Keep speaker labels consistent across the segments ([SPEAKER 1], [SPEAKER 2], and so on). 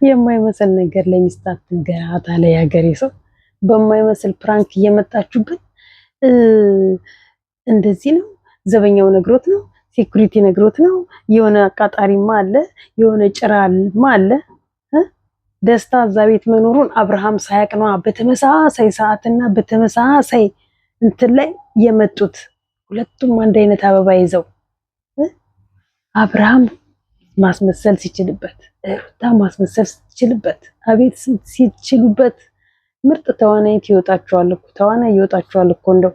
[SPEAKER 1] የማይመስል ነገር ለሚስት አትንገራት አለ ያገሬ ሰው። በማይመስል ፕራንክ እየመጣችሁበት እንደዚህ ነው። ዘበኛው ነግሮት ነው፣ ሴኩሪቲ ነግሮት ነው፣ የሆነ አቃጣሪማ አለ፣ የሆነ ጭራማ አለ። ደስታ እዛ ቤት መኖሩን አብርሃም ሳያቅ ነው በተመሳሳይ ሰዓትና በተመሳሳይ እንትን ላይ የመጡት ሁለቱም አንድ አይነት አበባ ይዘው አብርሃም ማስመሰል ሲችልበት፣ ሩታ ማስመሰል ሲችልበት፣ አቤት ሲችሉበት። ምርጥ ተዋናይት ይወጣችኋል እኮ ተዋናይ ይወጣችኋል እኮ እንደው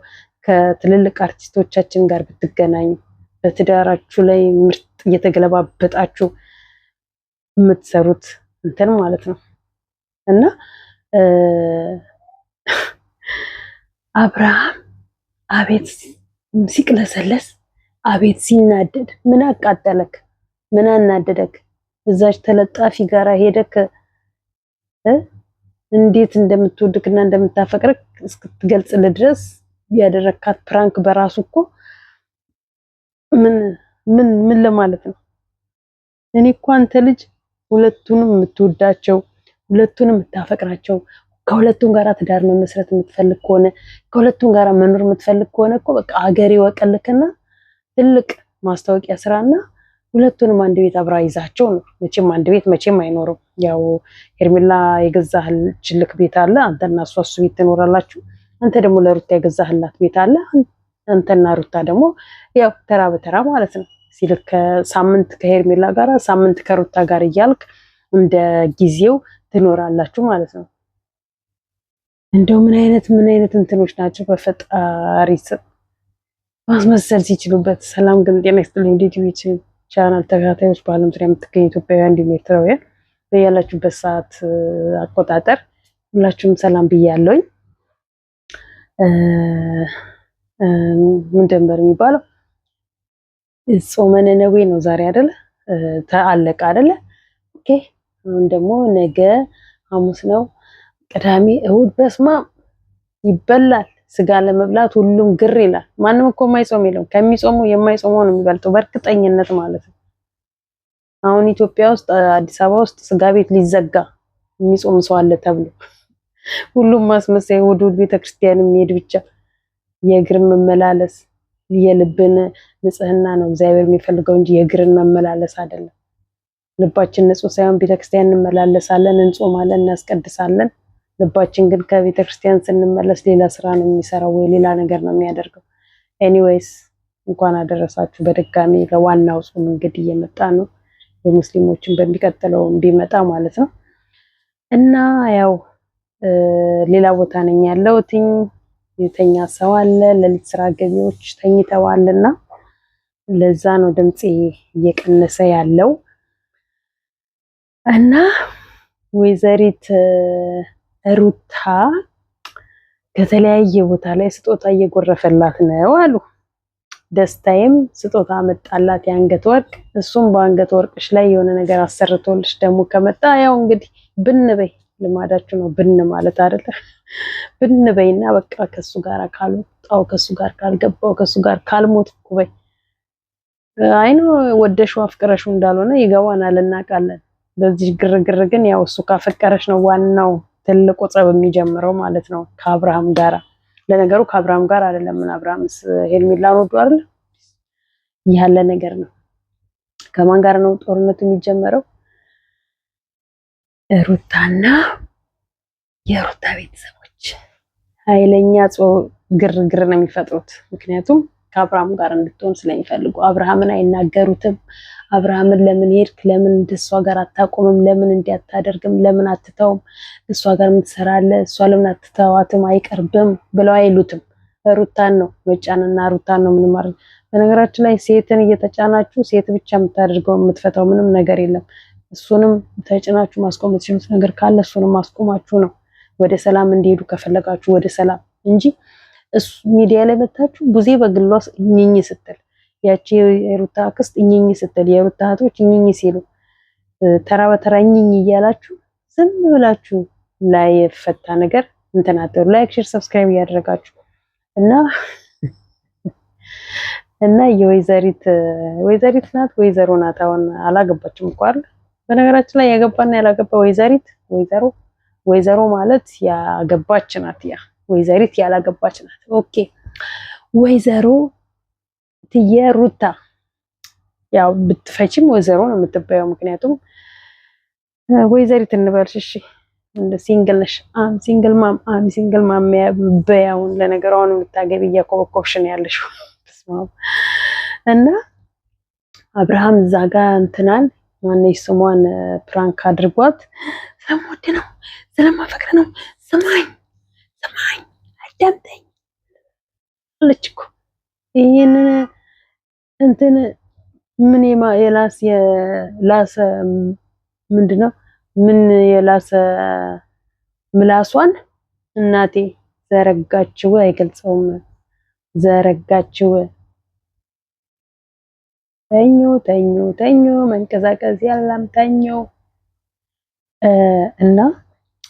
[SPEAKER 1] ከትልልቅ አርቲስቶቻችን ጋር ብትገናኙ በትዳራችሁ ላይ ምርጥ እየተገለባበጣችሁ የምትሰሩት እንትን ማለት ነው። እና አብርሃም አቤት ሲቅለሰለስ፣ አቤት ሲናደድ፣ ምን አቃጠለክ? ምን አናደደክ? እዛች ተለጣፊ ጋራ ሄደክ እንዴት እንደምትወድክና እንደምታፈቅርክ እስክትገልጽልህ ድረስ ያደረካት ፕራንክ በራሱ እኮ ምን ለማለት ነው? እኔ እኮ አንተ ልጅ ሁለቱንም የምትወዳቸው ሁለቱንም የምታፈቅራቸው ከሁለቱም ጋራ ትዳር መመስረት የምትፈልግ ከሆነ ከሁለቱም ጋራ መኖር የምትፈልግ ከሆነ እኮ በቃ ሀገር ይወቀልክና ትልቅ ማስታወቂያ ስራና ሁለቱንም አንድ ቤት አብራ ይዛቸው ነው። መቼም አንድ ቤት መቼም አይኖርም። ያው ሄርሜላ የገዛህልክ ቤት አለ፣ አንተና እሷ እሱ ቤት ትኖራላችሁ። አንተ ደግሞ ለሩታ የገዛህላት ቤት አለ፣ አንተና ሩታ ደግሞ ያው ተራ በተራ ማለት ነው ሲልክ ሳምንት ከሄርሜላ ጋር ሳምንት ከሩታ ጋር እያልክ እንደ ጊዜው ትኖራላችሁ ማለት ነው። እንደው ምን አይነት እንትኖች ናቸው በፈጣሪ ስም ማስመሰል ሲችሉበት። ሰላም ግን ጤና ይስጥልኝ ዩቲዩብ ቻናል ተከታታዮች፣ በዓለም ዙሪያ የምትገኙ ኢትዮጵያውያን እንዲሁም ኤርትራውያን በያላችሁበት ሰዓት አቆጣጠር ሁላችሁም ሰላም ብያለሁኝ። ምን ደንበር የሚባለው ጾመ ነነዌ ነው ዛሬ አይደለ? ተአለቀ አይደለ? ኦኬ። አሁን ደግሞ ነገ ሐሙስ ነው፣ ቅዳሜ፣ እሁድ በስማ ይበላል። ስጋ ለመብላት ሁሉም ግር ይላል። ማንም እኮ የማይጾም የለም። ከሚጾመው የማይጾመው ነው የሚበልጠው በእርግጠኝነት ማለት ነው። አሁን ኢትዮጵያ ውስጥ አዲስ አበባ ውስጥ ስጋ ቤት ሊዘጋ የሚጾም ሰው አለ ተብሎ ሁሉም ማስመሰያ እሑድ ቤተክርስቲያን የሚሄድ ብቻ የእግር መመላለስ የልብን ንጽህና ነው እግዚአብሔር የሚፈልገው እንጂ የእግርን መመላለስ አይደለም። ልባችን ንጹህ ሳይሆን ቤተክርስቲያን እንመላለሳለን፣ እንጾማለን፣ እናስቀድሳለን። ልባችን ግን ከቤተክርስቲያን ስንመለስ ሌላ ስራ ነው የሚሰራው ወይ ሌላ ነገር ነው የሚያደርገው። ኤኒዌይስ እንኳን አደረሳችሁ በድጋሚ ለዋናው ጾም እንግዲህ እየመጣ ነው። የሙስሊሞችን በሚቀጥለው ቢመጣ ማለት ነው። እና ያው ሌላ ቦታ ነኝ ያለሁት። የተኛ ሰው አለ፣ ለሊት ስራ ገቢዎች ተኝተዋልና ለዛ ነው ድምጼ እየቀነሰ ያለው። እና ወይዘሪት ሩታ ከተለያየ ቦታ ላይ ስጦታ እየጎረፈላት ነው አሉ። ደስታዬም ስጦታ መጣላት የአንገት ወርቅ። እሱም በአንገት ወርቅሽ ላይ የሆነ ነገር አሰርቶልሽ ደግሞ ከመጣ ያው እንግዲህ ብን በይ፣ ልማዳችሁ ነው ብን ማለት አይደለ? ብን በይና በቃ ከሱ ጋር ካልወጣው ከሱ ጋር ካልገባው ከሱ ጋር ካልሞትኩ በይ። አይኖ ወደሽው አፍቅረሽው እንዳልሆነ ይገባናል፣ እናውቃለን። በዚህ ግርግር ግን ያው እሱ ካፈቀረሽ ነው ዋናው ትልቁ ጸብ የሚጀምረው ማለት ነው ከአብርሃም ጋራ። ለነገሩ ከአብርሃም ጋር አይደለም፣ ምን አብርሃምስ ሄርሜላን ወዶ አይደል ያለ ነገር ነው። ከማን ጋር ነው ጦርነቱ የሚጀመረው? ሩታና የሩታ ቤተሰቦች ኃይለኛ ግርግር ነው የሚፈጥሩት። ምክንያቱም ከአብርሃም ጋር እንድትሆን ስለሚፈልጉ አብርሃምን አይናገሩትም። አብርሃምን ለምን ሄድክ? ለምን እንደሷ ጋር አታቆምም? ለምን እንዲያታደርግም? ለምን አትተውም? እሷ ጋር የምትሰራለህ እሷ ለምን አትተዋትም? አይቀርብም ብለው አይሉትም። ሩታን ነው መጫንና ሩታን ነው ምንም ማለት። በነገራችን ላይ ሴትን እየተጫናችሁ ሴት ብቻ የምታደርገው የምትፈታው ምንም ነገር የለም። እሱንም ተጭናችሁ ማስቆም የምትችሉት ነገር ካለ እሱንም ማስቆማችሁ ነው። ወደ ሰላም እንዲሄዱ ከፈለጋችሁ ወደ ሰላም እንጂ እሱ ሚዲያ ላይ መታችሁ ቡዜ በግሏ እኝኝ ስትል ያቺ የሩታ አክስት እኝኝ ስትል የሩታ እህቶች እኝኝ ሲሉ ተራ በተራ እኝኝ እያላችሁ ዝም ብላችሁ ላይ የፈታ ነገር እንትናተሩ ላይክ ሼር ሰብስክራይብ እያደረጋችሁ እና የወይዘሪት ናት ወይዘሮ ናት። አሁን አላገባችም እኮ አይደል? በነገራችን ላይ ያገባና ያላገባ ወይዘሮ ማለት ያገባች ናት። ያ ወይዘሪት ያላገባች ናት። ኦኬ ወይዘሮ እትዬ ሩታ ያው ብትፈቺም ወይዘሮ ነው የምትባየው። ምክንያቱም ወይዘሪት እንበልሽ እሺ። እንደ ሲንግል ነሽ ሲንግል ማም በያውን ለነገሩ አሁን የምታገቢ እያኮበኮብሽ ነው ያለሽው። እና አብርሃም እዛ ጋር እንትናን ማነሽ ስሟን ፕራንክ አድርጓት ስለምወድ ነው ስለማፈቅር ነው ስማኝ አዳምጠኝ አለች እኮ ይሄንን እንትን ምን የላሰ ምንድነው ምን የላሰ ምላሷን እናቴ ዘረጋችው አይገልጸውም ዘረጋችው ተኞ መንቀሳቀስ ያለም ተኞ እና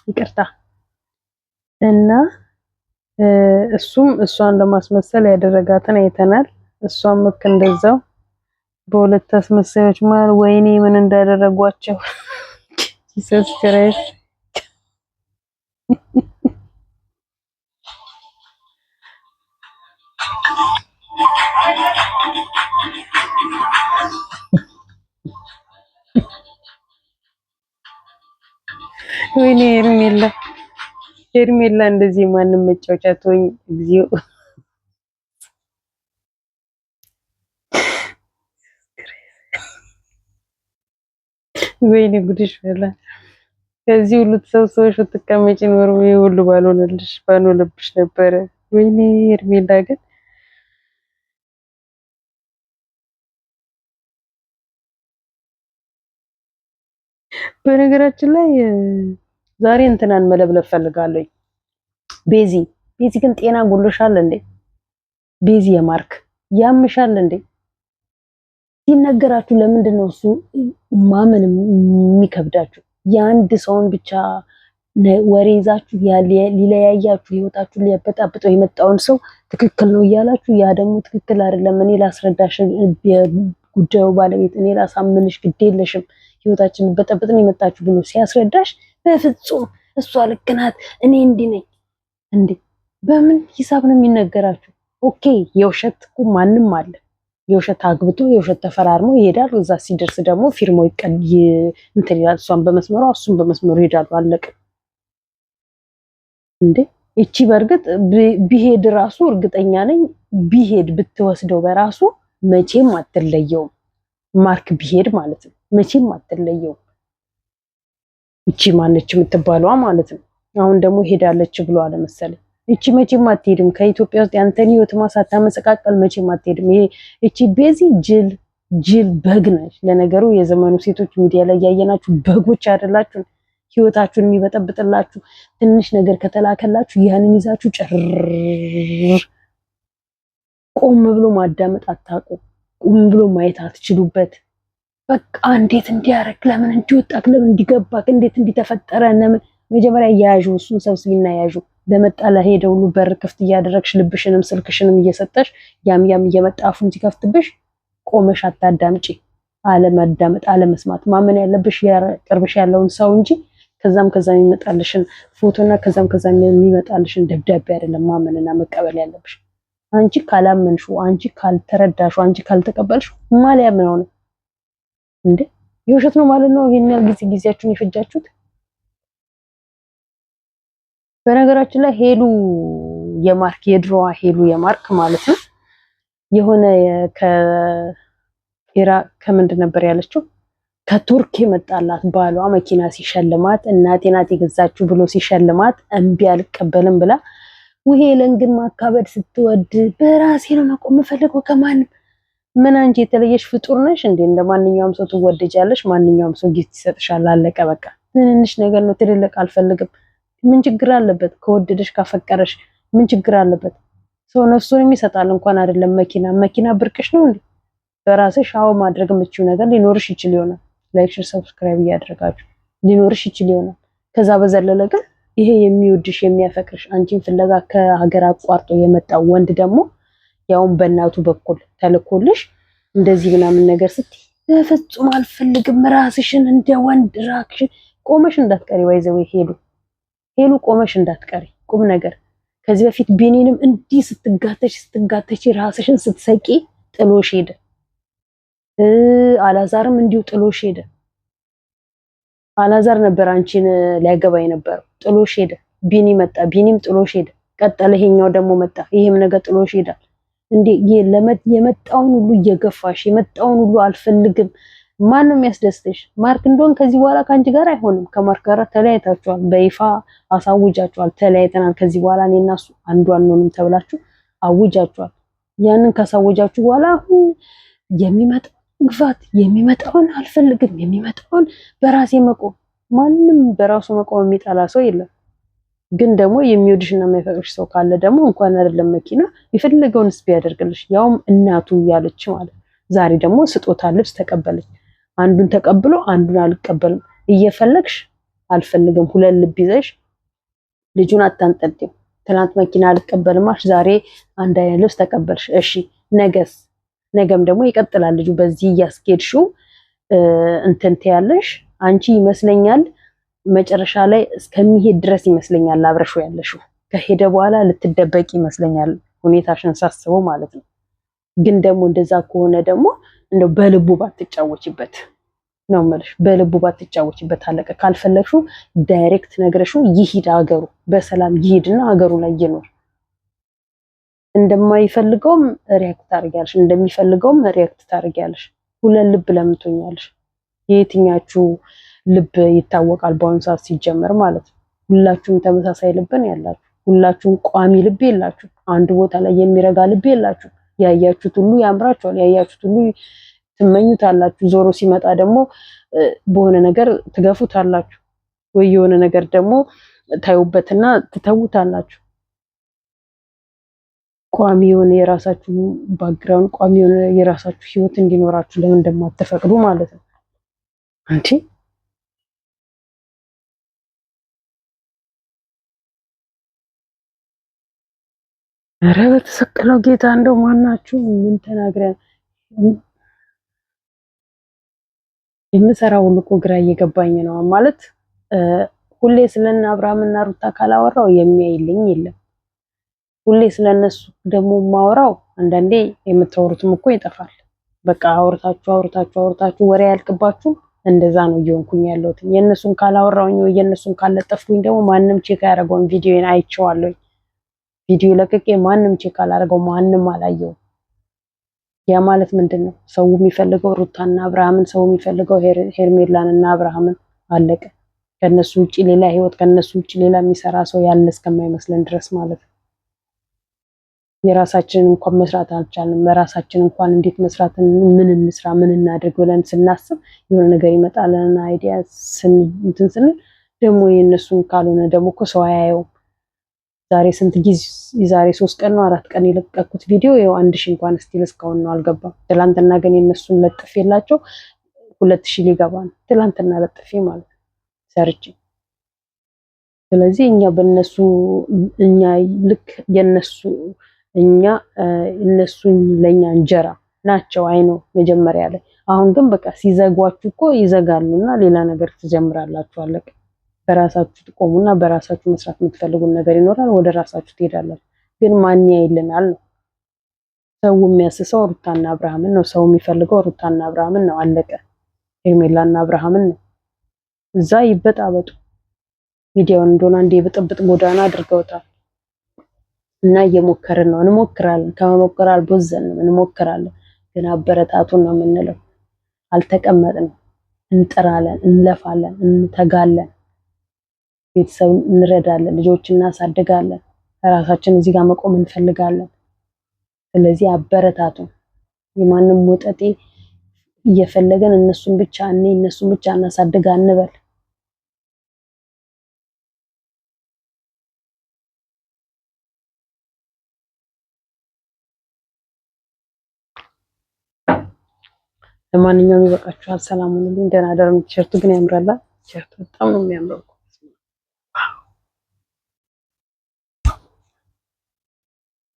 [SPEAKER 1] ይቅርታ እና እሷን ለማስመሰል ያደረጋትን አይተናል። እሷም ልክ እንደዛው በሁለት አስመሳዮች መሀል ወይኔ ምን እንዳደረጓቸው ጂሰስ ክራይስት ወይኔ ሄርሜላ እንደዚህ ማንም መጫወቻ ተወኝ እግዚኦ። ወይኔ ጉድሽ ፈላ። ከዚህ ሁሉ ተሰብስበሽ ብትቀመጪ ኖሮ ይሄ ሁሉ ባልሆነብሽ ነበረ። ወይኔ ሄርሜላ ግን በነገራችን ላይ ዛሬ እንትናን መለብለብ ፈልጋለሁ። ቤዚ ግን ጤና ጎሎሻል እንዴ? ቤዚ የማርክ ያምሻል እንዴ? ሲነገራችሁ ለምንድን ነው እሱ ማመን የሚከብዳችሁ? የአንድ ሰውን ብቻ ወሬ ይዛችሁ ሊለያያችሁ ህይወታችሁን ሊያበጣብጠው የመጣውን ሰው ትክክል ነው እያላችሁ ያ ደግሞ ትክክል አይደለም፣ እኔ ላስረዳሽ፣ የጉዳዩ ባለቤት እኔ ላሳምንሽ፣ ግድ የለሽም ህይወታችንን በጠብጥ ነው የመጣችሁ ብሎ ሲያስረዳሽ በፍጹም እሷ ልክ ናት እኔ እንዲህ ነኝ እንዴ? በምን ሂሳብ ነው የሚነገራችሁ? ኦኬ የውሸት እኮ ማንም አለ። የውሸት አግብቶ የውሸት ተፈራርሞ ይሄዳል። እዛ ሲደርስ ደግሞ ፊርማው እንትን ይላል። እሷን በመስመሯ እሱን በመስመሩ ይሄዳሉ። አለቀ እንዴ? እቺ በእርግጥ ቢሄድ ራሱ እርግጠኛ ነኝ ቢሄድ ብትወስደው በራሱ መቼም አትለየውም። ማርክ ቢሄድ ማለት ነው መቼም አትለየውም። እቺ ማነች የምትባለዋ ማለት ነው። አሁን ደግሞ ሄዳለች ብሏል መሰለኝ። እቺ መቼም አትሄድም ከኢትዮጵያ ውስጥ ያንተን ህይወት ሳታመሰቃቀል መቼም አትሄድም። እቺ ቤዚ ጅል በግ ነች። ለነገሩ የዘመኑ ሴቶች ሚዲያ ላይ ያየናችሁ በጎች አይደላችሁ? ህይወታችሁን የሚበጠብጥላችሁ ትንሽ ነገር ከተላከላችሁ ያንን ይዛችሁ ጭር። ቆም ብሎ ማዳመጥ አታውቁ። ቆም ብሎ ማየት አትችሉበት። በቃ እንዴት እንዲያረግ ለምን እንዲወጣክ ለምን እንዲገባክ እንዴት እንዲተፈጠረ ለምን መጀመሪያ ያዡ እሱን ሰብስቢና ያዡ። ለመጣ ለሄደ ሁሉ በር ክፍት እያደረግሽ ልብሽንም ስልክሽንም እየሰጠሽ ያም እየመጣ አፉን ሲከፍትብሽ ቆመሽ አታዳምጪ። አለማዳመጥ አለመስማት። ማመን ያለብሽ ቅርብሽ ያለውን ሰው እንጂ ከዛም የሚመጣልሽን ፎቶና ከዛም የሚመጣልሽን ደብዳቤ አይደለም ማመንና መቀበል ያለብሽ። አንቺ ካላመንሹ፣ አንቺ ካልተረዳሹ፣ አንቺ ካልተቀበልሽ ማን ያምነው ነው እንዴ? የውሸት ነው ማለት ነው። ይሄን ያህል ጊዜያችሁን የፈጃችሁት። በነገራችን ላይ ሄሉ የማርክ የድሮዋ ሄሉ የማርክ ማለት ነው የሆነ ከምንድን ነበር ያለችው ከቱርክ የመጣላት ባሏ መኪና ሲሸልማት እናቴ ናት የገዛችሁ ብሎ ሲሸልማት እምቢ አልቀበልም ብላ ሄለን ግን ማካበድ ስትወድ በራሴ ነው መቆም የምፈልገው ከማንም ምን አንቺ የተለየሽ ፍጡር ነሽ እንዴ? እንደ ማንኛውም ሰው ትወደጃለሽ። ማንኛውም ሰው ጊፍት ይሰጥሻል። አለቀ በቃ። ትንንሽ ነገር ነው። ትልልቅ አልፈልግም። ምን ችግር አለበት? ከወደደሽ ካፈቀረሽ ምን ችግር አለበት? ሰው ነፍሱን ይሰጣል። እንኳን አይደለም መኪና ብርቅሽ ነው እንዴ? በራስሽ አዎ ማድረግ የምትችይው ነገር ሊኖርሽ ይችል ይሆናል። ላይክ፣ ሼር፣ ሰብስክራይብ እያደረጋችሁ ሊኖርሽ ይችል ይሆናል። ከዛ በዘለለ ግን ይሄ የሚወድሽ የሚያፈቅርሽ አንቺን ፍለጋ ከሀገር አቋርጦ የመጣው ወንድ ደግሞ ያውን በእናቱ በኩል ተልኮልሽ እንደዚህ ምናምን ነገር ስትይ በፍጹም አልፈልግም። ራስሽን እንደ ወንድ ራክሽን ቆመሽ እንዳትቀሪ። ወይዘው ሄሉ ቆመሽ እንዳትቀሪ። ቁም ነገር ከዚህ በፊት ቢኒንም እንዲህ ስትጋተች ራስሽን ስትሰቂ ጥሎሽ ሄደ። አላዛርም እንዲሁ ጥሎሽ ሄደ። አላዛር ነበር አንቺን ሊያገባ የነበረው፣ ጥሎሽ ሄደ። ቢኒ መጣ፣ ቢኒም ጥሎሽ ሄደ። ቀጠለ፣ ይሄኛው ደግሞ መጣ፣ ይሄም ነገር ጥሎሽ ሄዳል። እንዴ የመጣውን ሁሉ እየገፋሽ የመጣውን ሁሉ አልፈልግም። ማን ነው የሚያስደስትሽ? ማርክ እንደሆን ከዚህ በኋላ ከአንቺ ጋር አይሆንም። ከማርክ ጋር ተለያይታችኋል፣ በይፋ አሳውጃችኋል። ተለያይተናል፣ ከዚህ በኋላ እኔና እሱ አንዱ አንሆንም ተብላችሁ አውጃችኋል። ያንን ካሳወጃችሁ በኋላ አሁን የሚመጣው ግፋት የሚመጣውን አልፈልግም፣ የሚመጣውን በራሴ መቆም። ማንም በራሱ መቆም የሚጠላ ሰው የለም። ግን ደግሞ የሚወድሽና የማይፈቅድሽ ሰው ካለ ደግሞ እንኳን አይደለም መኪና የፈለገውን ስቢ ያደርግልሽ፣ ያውም እናቱ እያለች ማለት። ዛሬ ደግሞ ስጦታ ልብስ ተቀበለች። አንዱን ተቀብሎ አንዱን አልቀበልም እየፈለግሽ አልፈልግም፣ ሁለት ልብ ይዘሽ ልጁን አታንጠልጥም። ትናንት መኪና አልቀበልማሽ፣ ዛሬ አንድ አይነት ልብስ ተቀበልሽ። እሺ ነገስ? ነገም ደግሞ ይቀጥላል ልጁ። በዚህ እያስኬድሽው እንትን ትያለሽ። አንቺ ይመስለኛል መጨረሻ ላይ እስከሚሄድ ድረስ ይመስለኛል አብረሽው ያለሽው። ከሄደ በኋላ ልትደበቂ ይመስለኛል ሁኔታሽን ሳስበው ማለት ነው። ግን ደግሞ እንደዛ ከሆነ ደግሞ እንደው በልቡ ባትጫወችበት ነው የምልሽ። በልቡ ባትጫወችበት አለቀ። ካልፈለግሽው ዳይሬክት ነግረሽው ይሂድ ሀገሩ፣ በሰላም ይሂድና ሀገሩ ላይ ይኖር። እንደማይፈልገውም ሪያክት ታደርጊያለሽ፣ እንደሚፈልገውም ሪያክት ታደርጊያለሽ። ሁለት ልብ ለምትሆኛለሽ። የየትኛችሁ ልብ ይታወቃል በአሁኑ ሰዓት ሲጀመር ማለት ነው። ሁላችሁም ተመሳሳይ ልብን ያላችሁ፣ ሁላችሁም ቋሚ ልብ የላችሁ። አንድ ቦታ ላይ የሚረጋ ልብ የላችሁ። ያያችሁት ሁሉ ያምራችኋል፣ ያያችሁት ሁሉ ትመኙታላችሁ። ዞሮ ሲመጣ ደግሞ በሆነ ነገር ትገፉታላችሁ፣ ወይ የሆነ ነገር ደግሞ ታዩበትና ትተውታላችሁ። ቋሚ የሆነ የራሳችሁ ባክግራውንድ፣ ቋሚ የሆነ የራሳችሁ ህይወት እንዲኖራችሁ ለምን እንደማትፈቅዱ ማለት ነው። አንቺ ኧረ በተሰቀለው ጌታ እንደው ማናችሁ ምን ተናግረን የምሰራው ሁሉ እኮ ግራ እየገባኝ ነው ማለት። ሁሌ ስለነ አብርሃምና ሩታ ካላወራው የሚያይልኝ የለም። ሁሌ ስለነሱ ደግሞ ማወራው አንዳንዴ የምታወሩትም እኮ ይጠፋል። በቃ አውርታችሁ ወሬ ያልቅባችሁ። እንደዛ ነው እየሆንኩኝ ያለሁት። የነሱን ካላወራውኝ ወይ የነሱን ካለጠፍኩኝ ደግሞ ማንም ቼክ ያደረገውን ቪዲዮን አይቼዋለሁ። ቪዲዮ ለቅቄ ማንም ቼክ አላደረገው፣ ማንም አላየው። ያ ማለት ምንድን ነው? ሰው የሚፈልገው ሩታና አብርሃምን፣ ሰው የሚፈልገው ሄርሜላንና አብርሃምን። አለቀ። ከነሱ ውጪ ሌላ ህይወት፣ ከነሱ ውጪ ሌላ የሚሰራ ሰው ያለ እስከማይመስለን ድረስ ማለት ነው። የራሳችንን እንኳን መስራት አልቻልንም። በራሳችን እንኳን እንዴት መስራት፣ ምን እንስራ፣ ምን እናድርግ ብለን ስናስብ የሆነ ነገር ይመጣልና አይዲያ እንትን ስንል ደግሞ የእነሱን ካልሆነ ደግሞ እኮ ሰው አያየውም። ዛሬ ስንት ጊዜ የዛሬ 3 ቀን ነው 4 ቀን የለቀኩት ቪዲዮ ይኸው 1000 እንኳን ስቲል እስካሁን ነው አልገባም። ትላንትና ግን የነሱን ለጥፌላቸው 2000 ሊገባ ነው። ትላንትና ለጥፌ ማለት ሰርቼ። ስለዚህ እኛ በእነሱ እኛ ልክ የነሱ እኛ እነሱን ለኛ እንጀራ ናቸው። አይ ነው መጀመሪያ ላይ። አሁን ግን በቃ ሲዘጓችሁ እኮ ይዘጋሉና ሌላ ነገር ትጀምራላችሁ። አለቀ። በራሳችሁ ትቆሙና በራሳችሁ መስራት የምትፈልጉን ነገር ይኖራል። ወደ ራሳችሁ ትሄዳላችሁ። ግን ማን ያይልናል ነው። ሰው የሚያስሰው ሩታና አብርሃምን ነው። ሰው የሚፈልገው ሩታና አብርሃምን ነው። አለቀ። ሄርሜላና አብርሃምን ነው። እዛ ይበጣበጡ። ሚዲያውን እንደሆነ አንዴ የብጥብጥ ጎዳና አድርገውታል። እና እየሞከርን ነው፣ እንሞክራለን። ከመሞከር አልቦዘንም፣ እንሞክራለን። ግን አበረታቱን ነው የምንለው። አልተቀመጥንም። እንጥራለን፣ እንለፋለን፣ እንተጋለን። ቤተሰብ እንረዳለን፣ ልጆች እናሳድጋለን። ራሳችን እዚህ ጋር መቆም እንፈልጋለን። ስለዚህ አበረታቱን። የማንም ወጠጤ እየፈለገን እነሱን ብቻ እነሱን ብቻ እናሳድጋ እንበል። ለማንኛውም ይበቃችኋል። ሰላም ሁኑልኝ። ደህና ደሩ። ቲሸርቱ ግን ያምራል። ቲሸርቱ በጣም ነው የሚያምረው።